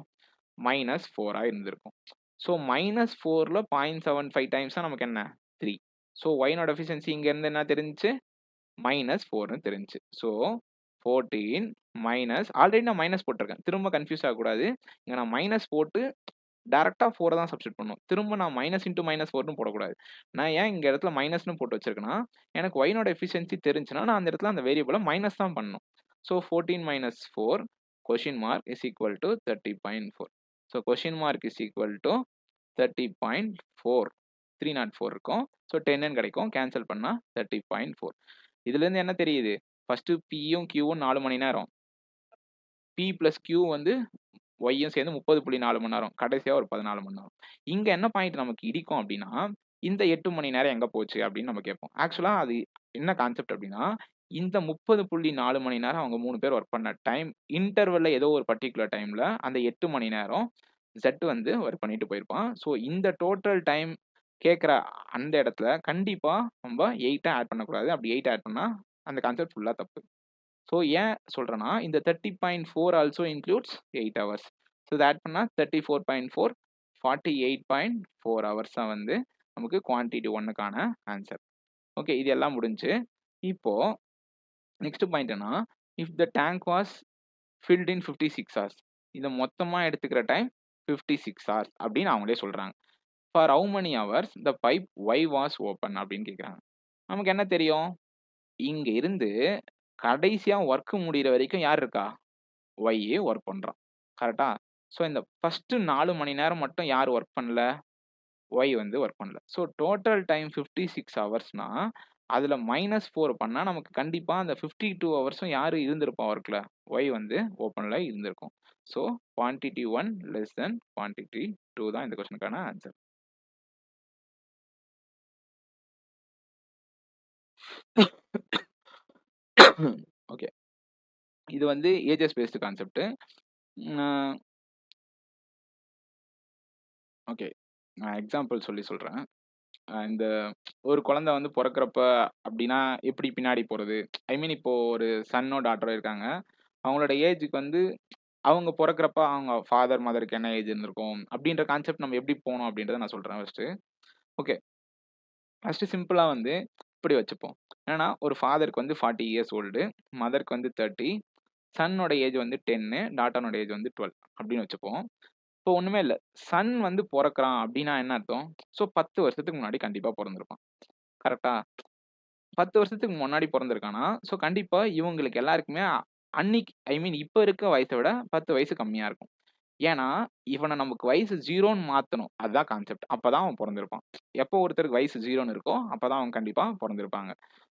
-4ஆ இருந்திருக்கும். ஸோ -4ல 0.75 டைம்ஸ் தான் நமக்கு என்ன? 3. ஸோ Y னோட எஃபிஷியன்சி இங்க இருந்து என்ன தெரிஞ்சுச்சு? -4ன்னு தெரிஞ்சுச்சு. ஸோ 14 மைனஸ் ஆல்ரெடி நான் மைனஸ் போட்டிருக்கேன். திரும்ப கன்ஃப்யூஸ் ஆகக்கூடாது. இங்க நான் மைனஸ் போட்டு டைரக்ட்டா 4 தான் சப்ஸ்டிட்யூட் பண்ணணும். திரும்ப நான் மைனஸ் இன்டூ -4ன்னு போடக்கூடாது. நான் ஏன் இங்க இடத்துல மைனஸ்ன்னு போட்டு வச்சிருக்கேன்னா, எனக்கு Y னோட எஃபிஷியன்சி தெரிஞ்சுச்சுன்னா, நான் அந்த இடத்துல அந்த வேரியபிள மைனஸ் தான் பண்ணணும். So 14 minus 4 question mark is equal to 30.4. So question mark is equal to 30.4. 304 இருக்கும். ஸோ 10ன்னு கிடைக்கும். கேன்சல் பண்ணா 30.4. இதுலேருந்து என்ன தெரியுது? ஃபர்ஸ்ட்டு Pயும் Qவும் 4 மணி நேரம். P பிளஸ் Q வந்து Yயும் சேர்ந்து 30.4 மணி நேரம். கடைசியா ஒரு 14 மணி நேரம். இங்க என்ன பாயிண்ட் நமக்கு இடிக்கும் அப்டின்னா, இந்த 8 மணி நேரம் எங்க போச்சு அப்டின்னு நம்ம கேட்போம். ஆக்சுவலா அது என்ன கான்செப்ட் அப்டின்னா, இந்த 30.4 மணி நேரம் அவங்க 3 பேர் வொர்க் பண்ண டைம் இன்டர்வல்ல ஏதோ ஒரு பர்ட்டிகுலர் டைம்ல அந்த 8 மணி நேரம் Z வந்து வொர்க் பண்ணிட்டு போயிருப்பான். ஸோ இந்த டோட்டல் டைம் கேட்கிற அந்த இடத்துல கண்டிப்பா நம்ம 8 ஆட் பண்ணக்கூடாது. அப்படி 8 ஆட் பண்ணா அந்த கான்செப்ட் ஃபுல்லா தப்பு. ஸோ ஏன் சொல்றேன்னா, இந்த 30.4 ஆல்சோ இன்க்ளூட்ஸ் 8 ஹவர்ஸ். ஸோ இத ஆட் பண்ணா 34.4 48.4 ஹவர்ஸ் தான் வந்து நமக்கு குவான்டிட்டி 1க்கான ஆன்சர். ஓகே. இது எல்லாம் முடிஞ்சுச்சு. இப்போ நெக்ஸ்ட் பாயிண்ட் என்னன்னா, if the tank was filled in 56 hours. இத மொத்தமா எடுத்துக்கிற டைம் 56 ஹார்ஸ் அப்படின்னு அவங்களே சொல்றாங்க. For how many hours the pipe Y was open அப்படின்னு கேட்குறாங்க. நமக்கு என்ன தெரியும்? இங்க இருந்து கடைசியா வொர்க் முடியிற வரைக்கும் யார் இருக்கா? Y வொர்க் பண்றான். கரெக்ட்டா? ஸோ இந்த ஃபர்ஸ்ட் 4 மணி நேரம் மட்டும் யார் வொர்க் பண்ணல? Y வந்து வொர்க் பண்ணல. ஸோ டோட்டல் டைம் 56 ஹவர்ஸ்னா, அதுல -4 பண்ணா நமக்கு கண்டிப்பா அந்த 52 ஹவர்ஸும் யாரு இருந்திருப்பா வொர்க்ல? Y வந்து ஓப்பன்ல இருந்திருக்கும். So quantity 1 less than quantity 2 தான் இந்த கொஸ்டினுக்கான ஆன்சர். ஓகே. இது வந்து ஏஜஸ் பேஸ்டு கான்செப்ட். ஓகே. நான் எக்ஸாம்பிள் சொல்றேன். இந்த ஒரு குழந்தை வந்து பொறக்கிறப்ப அப்படின்னா எப்படி பின்னாடி போறது? ஐ மீன் இப்போ ஒரு சன்னோ, டாட்டரோ இருக்காங்க. அவங்களோட ஏஜ்க்கு வந்து அவங்க பொறக்கிறப்ப அவங்க ஃபாதர், மதருக்கு என்ன ஏஜ் இருந்திருக்கும்? அப்படின்ற கான்செப்ட் நம்ம எப்படி போணும் அப்படின்றத நான் சொல்றேன் ஃபர்ஸ்ட்டு. ஓகே. ஃபர்ஸ்ட்டு சிம்பிளா வந்து இப்படி வச்சுப்போம். என்னன்னா ஒரு ஃபாதருக்கு வந்து 40 இயர்ஸ் ஓல்டு, மதருக்கு வந்து 30, சன்னோட ஏஜ் வந்து 10, டாட்டரோட ஏஜ் வந்து 12 அப்படின்னு வச்சுப்போம். இப்போ ஒண்ணுமே இல்ல. சன் வந்து பொறக்குறான் அப்படின்னா என்ன அர்த்தம்? ஸோ 10 வருஷத்துக்கு முன்னாடி கண்டிப்பா பொறந்திருப்பான். கரெக்ட்டா? 10 வருஷத்துக்கு முன்னாடி பொறந்திருக்கான்னா, ஸோ கண்டிப்பா இவங்களுக்கு எல்லாருக்குமே அன்னைக்கு ஐ மீன் இப்ப இருக்க வயச விட 10 வயசு கம்மியா இருக்கும். ஏன்னா, இவன நமக்கு வயசு 0ன்னு மாத்தணும். அதுதான் கான்செப்ட். அப்பதான் அவன் பொறந்திருப்பான். எப்போ ஒருத்தருக்கு வயசு 0ன்னு இருக்கோ, அப்பதான் அவங்க கண்டிப்பா பொறந்திருப்பாங்க.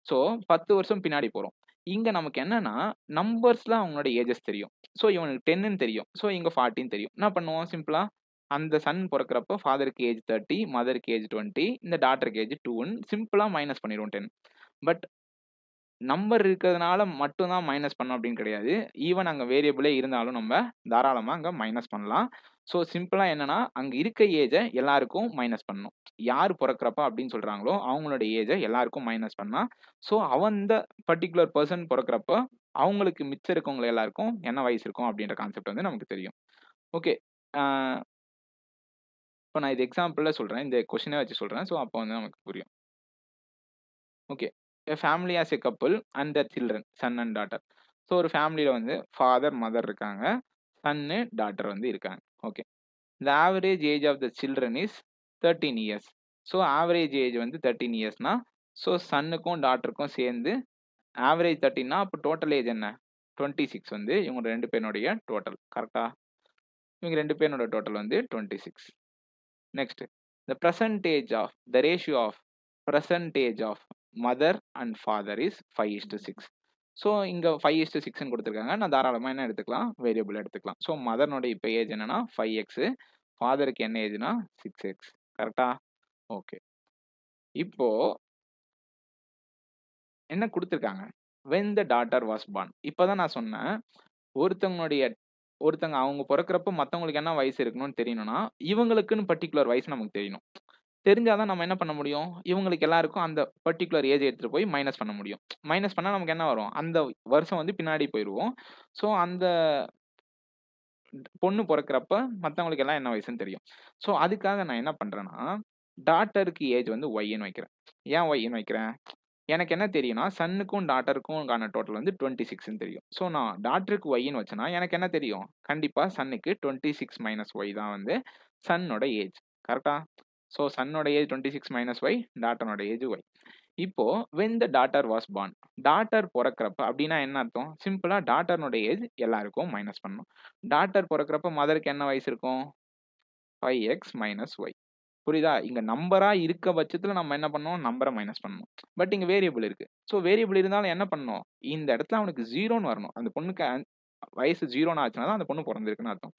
ஸோ 10 வருஷம் பின்னாடி போறோம். இங்க நமக்கு என்னன்னா, நம்பர்ஸ்ல அவங்களோட ஏஜஸ் தெரியும். ஸோ இவனுக்கு 10ன்னு தெரியும். ஸோ இங்க 40ன்னு தெரியும். என்ன பண்ணுவோம் சிம்பிளா, அந்த சன் பொறக்கிறப்போ ஃபாதருக்கு ஏஜ் 30, மதருக்கு ஏஜ் 20, இந்த டாட்டருக்கு ஏஜ் 2ன்னு சிம்பிளா மைனஸ் பண்ணிருவோம் 10. பட் நம்பர் இருக்கிறதுனால மட்டும் தான் மைனஸ் பண்ணணும் அப்படின்னு கிடையாது. ஈவன் அங்க வேரியபிளே இருந்தாலும் நம்ம தாராளமா அங்க மைனஸ் பண்ணலாம். ஸோ சிம்பிளா என்னன்னா, அங்க இருக்க ஏஜ எல்லாருக்கும் மைனஸ் பண்ணணும். யார் பொறக்கிறப்ப அப்படின்னு சொல்றாங்களோ, அவங்களோட ஏஜ எல்லாருக்கும் மைனஸ் பண்ணா, ஸோ அந்த பர்ட்டிகுலர் பெர்சன் பொறக்கிறப்ப, அவங்களுக்கு மிச்சம் இருக்கவங்க எல்லாருக்கும் என்ன வயசு இருக்கும் அப்படின்ற கான்செப்ட் வந்து நமக்கு தெரியும். ஓகே. ஆ இப்ப நான் இது எக்ஸாம்பிள்ல சொல்றேன். இந்த கொஸ்டினே வச்சு சொல்றேன். ஸோ அப்போ வந்து நமக்கு புரியும். Okay. A family as a couple and their children, son and daughter. So ஒரு ஃபேமிலில வந்து ஃபாதர், மதர் இருக்காங்க. சன்னு, டாட்டர் வந்து இருக்காங்க. Okay. The average age of the children is 13 years. So average age வந்து 13 இயர்ஸ்னா, ஸோ சன்னுக்கும், டாட்டருக்கும் சேர்ந்து ஆவரேஜ் 13னா அப்போ டோட்டல் ஏஜ் என்ன? 26 வந்து இவங்க 2 பேருடைய டோட்டல். கரெக்ட்டா? இவங்க 2 பேரோட டோட்டல் வந்து 26. Next. The percentage of the ratio of percentage of mother and father is 5:6. So இங்க 5:6ன்னு குடுத்துருக்காங்க. நான் தாராளமா என்ன எடுத்துக்கலாம்? வேரியபிள் எடுத்துக்கலாம். ஸோ மதர்னுடைய இப்ப ஏஜ் என்னன்னா 5x, ஃபாதருக்கு என்ன ஏஜ்னா 6x. கரெக்ட்டா? ஓகே. இப்போ என்ன குடுத்துருக்காங்க? When the daughter was born. இப்ப தான் நான் சொன்னேன். ஒருத்தவங்களுடைய ஒருத்தங்க அவங்க பொறக்கிறப்போ மத்தவங்களுக்கு என்ன வயசு இருக்கணும்னு தெரியணும்னா, இவங்களுக்குன்னு பர்ட்டிகுலர் வயசு நமக்கு தெரியணும். தெரிஞ்சா தான் நம்ம என்ன பண்ண முடியும்? இவங்களுக்கு எல்லாருக்கும் அந்த பர்ட்டிகுலர் ஏஜ் எடுத்துட்டு போய் மைனஸ் பண்ண முடியும். மைனஸ் பண்ணா நமக்கு என்ன வரும்? அந்த வருஷம் வந்து பின்னாடி போயிருவோம். ஸோ அந்த பொண்ணு பொறக்கிறப்ப மத்தவங்களுக்கு எல்லாம் என்ன வயசுன்னு தெரியும். ஸோ அதுக்காக நான் என்ன பண்றேன்னா, டாட்டருக்கு ஏஜ் வந்து ஒய்ன்னு வைக்கிறேன். ஏன் ஒய்ன்னு வைக்கிறேன்? எனக்கு என்ன தெரியும்னா, சன்னுக்கும் டாட்டருக்கும்கான டோட்டல் வந்து 26ன்னு தெரியும். ஸோ நான் டாட்டருக்கு ஒய்ன்னு வச்சேன்னா, எனக்கு என்ன தெரியும்? கண்டிப்பா சன்னுக்கு 26 மைனஸ் ஒய் தான் வந்து சன்னோட ஏஜ். கரெக்ட்டா? ஸோ சன்னோட ஏஜ் 26 மைனஸ் ஒய், டாட்டரோட ஏஜ் ஒய். இப்போ when the daughter was born. Daughter பொறக்கிறப்ப அப்படின்னா என்ன அர்த்தம்? சிம்பிளா டாட்டர்னுடைய ஏஜ் எல்லாருக்கும் மைனஸ் பண்ணணும். டாட்டர் பொறக்கிறப்ப மதருக்கு என்ன வயசு இருக்கும்? 5x minus Y. புரியுதா? இங்க நம்பரா இருக்க பட்சத்துல நம்ம என்ன பண்ணணும்? நம்பர மைனஸ் பண்ணணும். பட் இங்க வேரியபிள் இருக்கு. ஸோ வேரியபிள் இருந்தாலும் என்ன பண்ணணும்? இந்த இடத்துல அவனுக்கு 0ன்னு வரணும். அந்த பொண்ணுக்கு வயசு 0ன்னு ஆச்சுனா தான் அந்த பொண்ணு பொறந்திருக்குன்னு அர்த்தம்.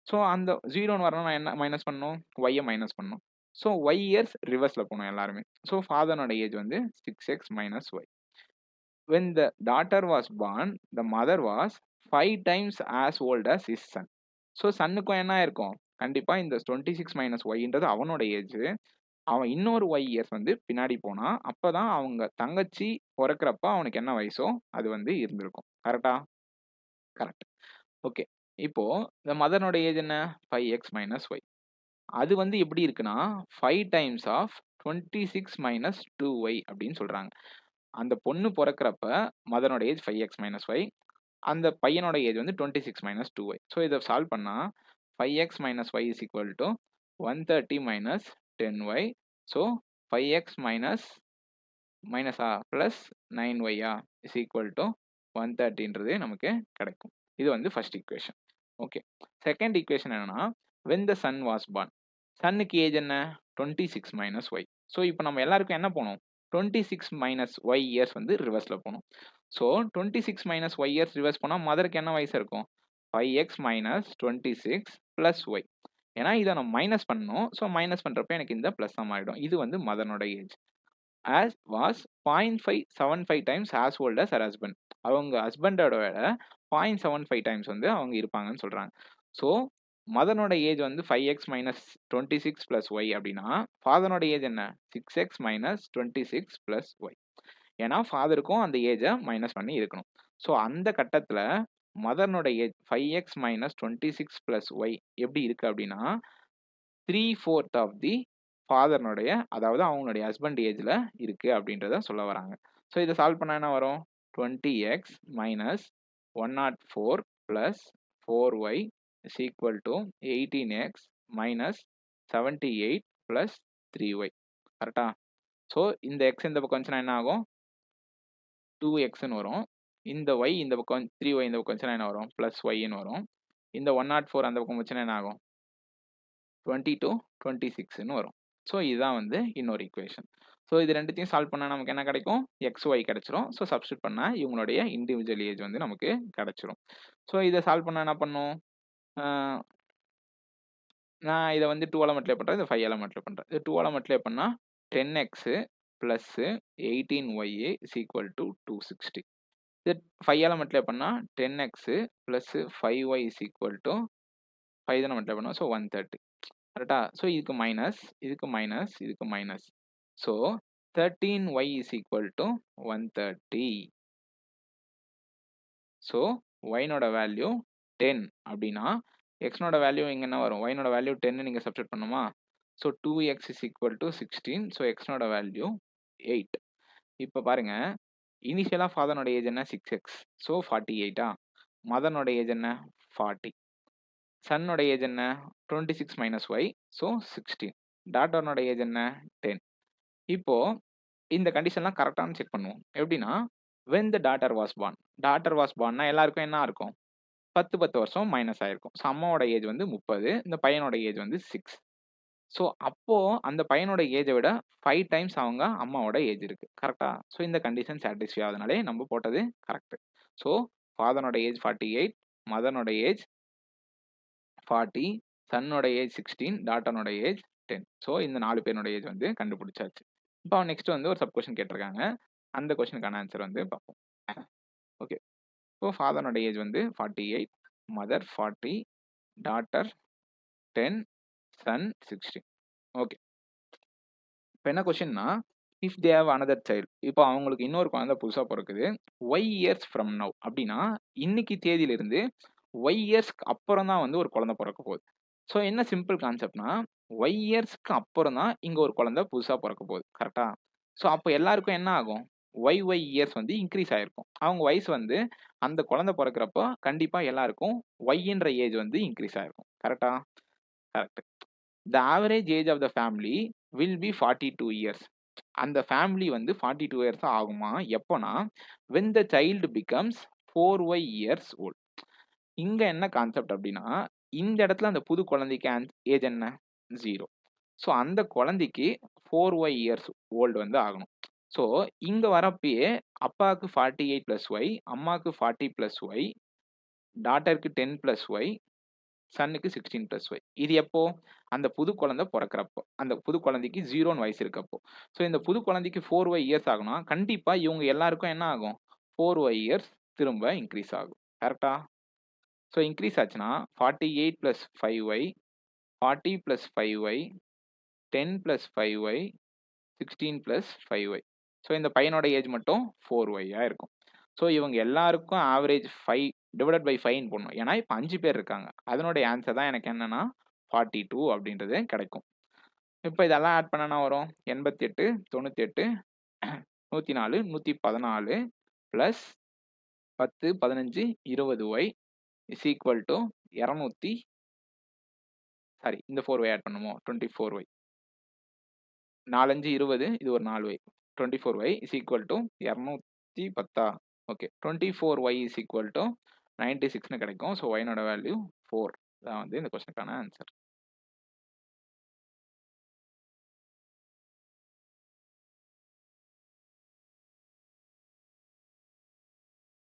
ஸோ அந்த 0ன்னு வரணும்னா என்ன மைனஸ் பண்ணணும்? ஒய்ய மைனஸ் பண்ணணும். ஸோ ஒய் இயர்ஸ் ரிவர்ஸ்ல போணும் எல்லாருமே. ஸோ ஃபாதரோட ஏஜ் வந்து 6x minus y. When the daughter was born, the mother was 5 times as old as his son. So சன்னுக்கும் என்ன ஆயிருக்கும்? கண்டிப்பா இந்த 26 மைனஸ் ஒய்ன்றது அவனோட ஏஜ். அவன் இன்னொரு ஒய் இயர்ஸ் வந்து பின்னாடி போனா, அப்பதான் அவங்க தங்கச்சி பொறக்கிறப்ப அவனுக்கு என்ன வயசோ அது வந்து இருந்திருக்கும். கரெக்ட்டா? கரெக்ட். ஓகே. இப்போ இந்த மதர்னோட ஏஜ் என்ன? 5x minus Y. அது வந்து எப்படி இருக்குன்னா, 5 டைம்ஸ் ஆஃப் 26 மைனஸ் 2y அப்படின்னு சொல்றாங்க. அந்த பொண்ணு பொறக்கிறப்ப மதனோட ஏஜ் 5x மைனஸ் ஒய். அந்த பையனோட ஏஜ் வந்து 26 மைனஸ் 2y. ஸோ இத சால்வ் பண்ணா 5x minus Y is equal to 130 minus 10y. So 5x minus மைனஸா plus 9y is equal to 130ன்றது நமக்கு கிடைக்கும். இது வந்து first equation. Okay. Second equation என்னன்னா, when the son was born. சன்னுக்கு ஏஜ் என்ன? 26 மைனஸ் ஒய். ஸோ இப்போ நம்ம எல்லாருக்கும் என்ன போணும்? 26 மைனஸ் ஒய் இயர்ஸ் வந்து ரிவர்ஸ்ல போணும். So 26 minus y years reverse போனா மதருக்கு என்ன வயசு இருக்கும்? 5x minus 26 plus y. ஏன்னா இதை நம்ம மைனஸ் பண்ணணும். ஸோ மைனஸ் பண்ணுறப்ப எனக்கு இந்த ப்ளஸ் மாறிடும். இது வந்து மதனோட age. as was 0.575 times as old as her husband. அவங்க ஹஸ்பண்டோட விட 0.75 டைம்ஸ் வந்து அவங்க இருப்பாங்கன்னு சொல்றாங்க. ஸோ மதனோட ஏஜ் வந்து 5x மைனஸ் 26 பிளஸ் ஒய் அப்படின்னா ஃபாதரோட ஏஜ் என்ன 6x மைனஸ் 26 பிளஸ் ஒய். ஏன்னா ஃபாதருக்கும் அந்த ஏஜை மைனஸ் பண்ணி இருக்கணும். ஸோ அந்த கட்டத்தில் மதனோட age 5x minus 26 plus Y எப்படி இருக்கு அப்படின்னா 3/4 ஆஃப் தி ஃபாதர்னுடைய, அதாவது அவங்களுடைய ஹஸ்பண்ட் ஏஜ்ல இருக்கு அப்படின்றத சொல்ல வராங்க. ஸோ இதை சால்வ் பண்ணா என்ன வரும் 20x minus 104 plus 4y is equal to 18x minus 78 plus 3y. கரெக்டா? ஸோ இந்த x இந்த பக்கம் வந்துச்சுன்னா என்ன ஆகும் 2xன்னு வரும். இந்த y இந்த பக்கம் 3y இந்த பக்கம் வந்துச்சுன்னா என்ன வரும் பிளஸ் yன்னு வரும். இந்த 104 அந்த பக்கம் வந்துச்சுன்னா என்ன ஆகும் 22 26ன்னு வரும். ஸோ இதுதான் வந்து இன்னொரு ஈக்குவேஷன். ஸோ இது ரெண்டுத்தையும் சால்வ் பண்ணால் நமக்கு என்ன கிடைக்கும் xy கிடைச்சிரும். ஸோ சப்ஸ்டியூட் பண்ணால் இவங்களுடைய இண்டிவிஜுவல் ஏஜ் வந்து நமக்கு கிடைச்சிரும். ஸோ இதை சால்வ் பண்ணால் என்ன பண்ணும், நான் இதை வந்து 2ஆல் மல்டிப்ளை பண்ணுறேன், இதை 5ஆல் மல்டிப்ளை பண்ணுறேன். இது 2ஆல் மல்டிப்ளை பண்ணால் 10x plus 18y is equal to 260. இது 5ஆல் மல்டிப்ளை பண்ணால் 10x plus 5y is equal to 5 தானே மல்டிப்ளை பண்ணுவோம். ஸோ 130. கரெக்டா? ஸோ இதுக்கு மைனஸ், இதுக்கு மைனஸ், இதுக்கு minus. So 13y is equal to 130. So ஒய்னோட வேல்யூ 10 அப்படின்னா எக்ஸ்னோட வேல்யூ இங்கே என்ன வரும், ஒய்னோட வேல்யூ 10 நீங்கள் சப்ஸ்டியூட் பண்ணுமா. So 2x is equal to 16. So எக்ஸ்னோட வேல்யூ 8. இப்போ பாருங்க, இனிஷியலாக ஃபாதர்னோட ஏஜ் என்ன 6x. ஸோ 48. மதனோட ஏஜ் என்ன 40. சன்னோட ஏஜ் என்ன 26 மைனஸ் ஒய். ஸோ 16. டாட்டர்னோட ஏஜ் என்ன 10. இப்போ இந்த கண்டிஷன்லாம் கரெக்டானு செக் பண்ணுவோம். எப்படின்னா when the daughter was born. Daughter was பார்ன்னா எல்லாருக்கும் என்ன இருக்கும் 10 வருஷம் மைனஸ் ஆயிருக்கும். ஸோ அம்மாவோட ஏஜ் வந்து 30, இந்த பையனோட ஏஜ் வந்து 6. ஸோ அப்போ அந்த பையனோட ஏஜை விட 5 டைம்ஸ் அவங்க அம்மாவோட ஏஜ் இருக்கு. கரெக்டா? ஸோ இந்த கண்டிஷன் சாட்டிஸ்ஃபை ஆகுதுனாலே நம்ம போட்டது கரெக்ட். ஸோ ஃபாதரோட ஏஜ் 48, மதனோட ஏஜ் 40, சன்னோட ஏஜ் 16, டாட்டனோட ஏஜ் 10. ஸோ இந்த 4 பேரோட ஏஜ் வந்து கண்டுபிடிச்சாச்சு. இப்போ நெக்ஸ்ட் வந்து ஒரு சப் கொஸ்டின் கேட்டிருக்காங்க. அந்த கொஸ்டினுக்கான ஆன்சர் வந்து பார்ப்போம். ஓகே, இப்போ ஃபாதரோட ஏஜ் வந்து 48, மதர் 40, டாட்டர் 10, சன் 16. ஓகே, இப்போ என்ன கொஸ்டின்னா if they have another child, இப்போ அவங்களுக்கு இன்னொரு குழந்தை புதுசாக பிறக்குது. ஒய் இயர்ஸ் ஃப்ரம் நவ் அப்படின்னா இன்னைக்கு தேதியிலிருந்து ஒய் இயர்ஸ்க்கு அப்புறம் தான் வந்து ஒரு குழந்தை பிறக்க போகுது. ஸோ என்ன சிம்பிள் கான்செப்ட்னா ஒய் இயர்ஸ்க்கு அப்புறம் தான் இங்கே ஒரு குழந்தை புதுசாக பிறக்க போகுது. கரெக்டா? ஸோ அப்போ எல்லாருக்கும் என்ன ஆகும் ஒய் இயர்ஸ் வந்து இன்க்ரீஸ் ஆயிருக்கும். அவங்க வயசு வந்து அந்த குழந்தை பிறக்கிறப்போ கண்டிப்பாக எல்லாருக்கும் ஒய்ன்ற ஏஜ் வந்து இன்க்ரீஸ் ஆயிருக்கும். கரெக்டா? Correct. The average age of the family will be 42 years. அந்த ஃபேமிலி வந்து 42 இயர்ஸ் ஆகுமா எப்போனா when the child becomes 4y years old. இங்க என்ன கான்செப்ட் அப்படின்னா இந்த இடத்துல அந்த புது குழந்தைக்கு ஏஜ் என்ன 0. ஸோ அந்த குழந்தைக்கு 4y இயர்ஸ் ஓல்டு வந்து ஆகணும். ஸோ இங்க வரப்பயே அப்பாவுக்கு 48 பிளஸ் ஒய், அம்மாவுக்கு 40 பிளஸ் ஒய், டாட்டருக்கு 10 பிளஸ் ஒய், சன்னுக்கு 16 பிளஸ் ஒய். இது எப்போ அந்த புது குழந்தை பிறக்கிறப்போ, அந்த புது குழந்தைக்கு 0 வயசு இருக்கப்போ. ஸோ இந்த புது குழந்தைக்கு 4y இயர்ஸ் ஆகும்னா கண்டிப்பா இவங்க எல்லாருக்கும் என்ன ஆகும் 4y இயர்ஸ் திரும்ப இன்க்ரீஸ் ஆகும். கரெக்டா? ஸோ இன்க்ரீஸ் ஆச்சுன்னா 48 plus 5y, 40 plus 5y, 10 plus 5y, 16 plus 5y. So இந்த பையனோட ஏஜ் மட்டும் 4y இருக்கும். ஸோ இவங்க எல்லாருக்கும் ஆவரேஜ் 5 டிவைடட் பை 5 போடணும். ஏன்னா இப்போ 5 பேர் இருக்காங்க. அதனுடைய ஆன்சர் தான் எனக்கு என்னன்னா 42 அப்படின்றது கிடைக்கும். இப்போ இதெல்லாம் ஆட் பண்ணனா வரும் 88, 98, 104, 114 plus 10, 15, 20y is equal to 200. Sorry, இந்த 4y ஆட் பண்ணுமோ 24y. 4 5 20, இது ஒரு 4y. 24y is equal to 210. Okay, 24y is equal to 96ன்னு கிடைக்கும். ஸோ ஒய்னோட வேல்யூ 4 தான் வந்து இந்த கொஸ்டினுக்கான ஆன்சர்.